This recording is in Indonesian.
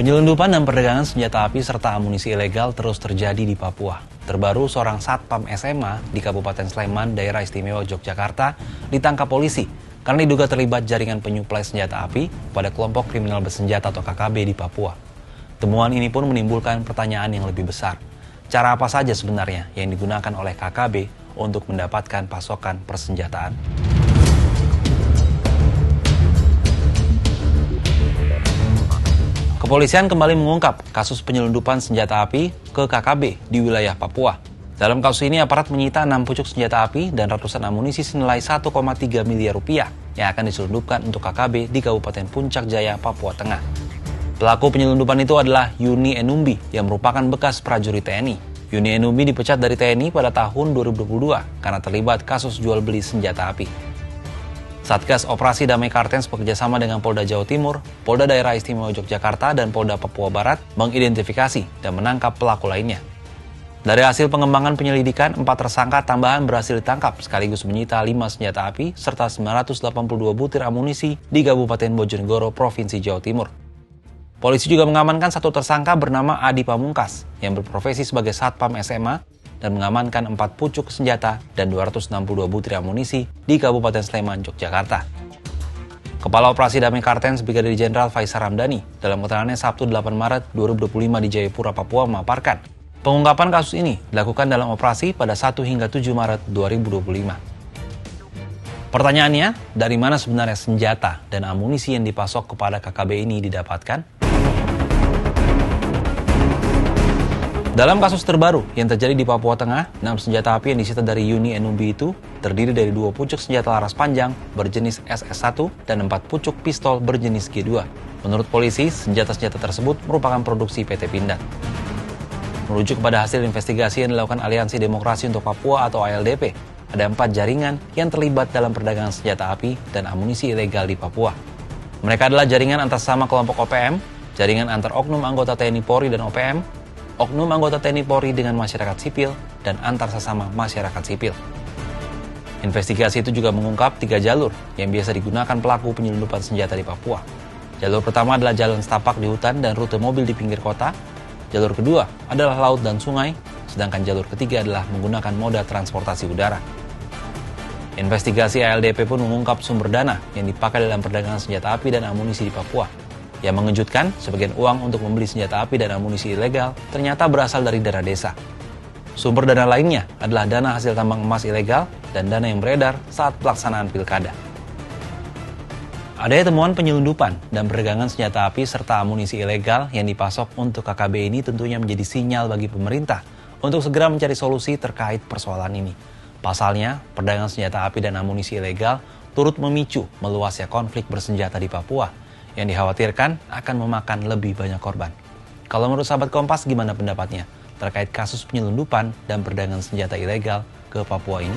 Penyelundupan dan perdagangan senjata api serta amunisi ilegal terus terjadi di Papua. Terbaru, seorang satpam SMA di Kabupaten Sleman, Daerah Istimewa Yogyakarta, ditangkap polisi karena diduga terlibat jaringan penyuplai senjata api pada kelompok kriminal bersenjata atau KKB di Papua. Temuan ini pun menimbulkan pertanyaan yang lebih besar. Cara apa saja sebenarnya yang digunakan oleh KKB untuk mendapatkan pasokan persenjataan? Kepolisian kembali mengungkap kasus penyelundupan senjata api ke KKB di wilayah Papua. Dalam kasus ini, aparat menyita 6 pucuk senjata api dan ratusan amunisi senilai 1,3 miliar rupiah yang akan diselundupkan untuk KKB di Kabupaten Puncak Jaya, Papua Tengah. Pelaku penyelundupan itu adalah Yuni Enumbi yang merupakan bekas prajurit TNI. Yuni Enumbi dipecat dari TNI pada tahun 2022 karena terlibat kasus jual beli senjata api. Satgas Operasi Damai Kartens bekerjasama dengan Polda Jawa Timur, Polda Daerah Istimewa Yogyakarta, dan Polda Papua Barat mengidentifikasi dan menangkap pelaku lainnya. Dari hasil pengembangan penyelidikan, 4 tersangka tambahan berhasil ditangkap sekaligus menyita 5 senjata api serta 982 butir amunisi di Kabupaten Bojonegoro, Provinsi Jawa Timur. Polisi juga mengamankan 1 tersangka bernama Adi Pamungkas yang berprofesi sebagai satpam SMA dan mengamankan 4 pucuk senjata dan 262 butir amunisi di Kabupaten Sleman, Yogyakarta. Kepala Operasi Damai Kartens Brigadir Jenderal Faisal Ramdhani dalam keterangannya Sabtu 8 Maret 2025 di Jayapura, Papua memaparkan, pengungkapan kasus ini dilakukan dalam operasi pada 1 hingga 7 Maret 2025. Pertanyaannya, dari mana sebenarnya senjata dan amunisi yang dipasok kepada KKB ini didapatkan? Dalam kasus terbaru yang terjadi di Papua Tengah, 6 senjata api yang disita dari Yuni Enumbi itu terdiri dari 2 pucuk senjata laras panjang berjenis SS1 dan 4 pucuk pistol berjenis G2. Menurut polisi, senjata-senjata tersebut merupakan produksi PT Pindad. Merujuk kepada hasil investigasi yang dilakukan Aliansi Demokrasi untuk Papua atau ALDP, ada 4 jaringan yang terlibat dalam perdagangan senjata api dan amunisi ilegal di Papua. Mereka adalah jaringan antar sesama kelompok OPM, jaringan antar oknum anggota TNI Polri dan OPM, oknum anggota TNI Polri dengan masyarakat sipil, dan antar sesama masyarakat sipil. Investigasi itu juga mengungkap 3 jalur yang biasa digunakan pelaku penyelundupan senjata di Papua. Jalur pertama adalah jalan setapak di hutan dan rute mobil di pinggir kota. Jalur kedua adalah laut dan sungai, sedangkan jalur ketiga adalah menggunakan moda transportasi udara. Investigasi ALDP pun mengungkap sumber dana yang dipakai dalam perdagangan senjata api dan amunisi di Papua. Yang mengejutkan, sebagian uang untuk membeli senjata api dan amunisi ilegal ternyata berasal dari dana desa. Sumber dana lainnya adalah dana hasil tambang emas ilegal dan dana yang beredar saat pelaksanaan pilkada. Adanya temuan penyelundupan dan perdagangan senjata api serta amunisi ilegal yang dipasok untuk KKB ini tentunya menjadi sinyal bagi pemerintah untuk segera mencari solusi terkait persoalan ini. Pasalnya, perdagangan senjata api dan amunisi ilegal turut memicu meluasnya konflik bersenjata di Papua yang dikhawatirkan akan memakan lebih banyak korban. Kalau menurut sahabat Kompas, gimana pendapatnya terkait kasus penyelundupan dan perdagangan senjata ilegal ke Papua ini?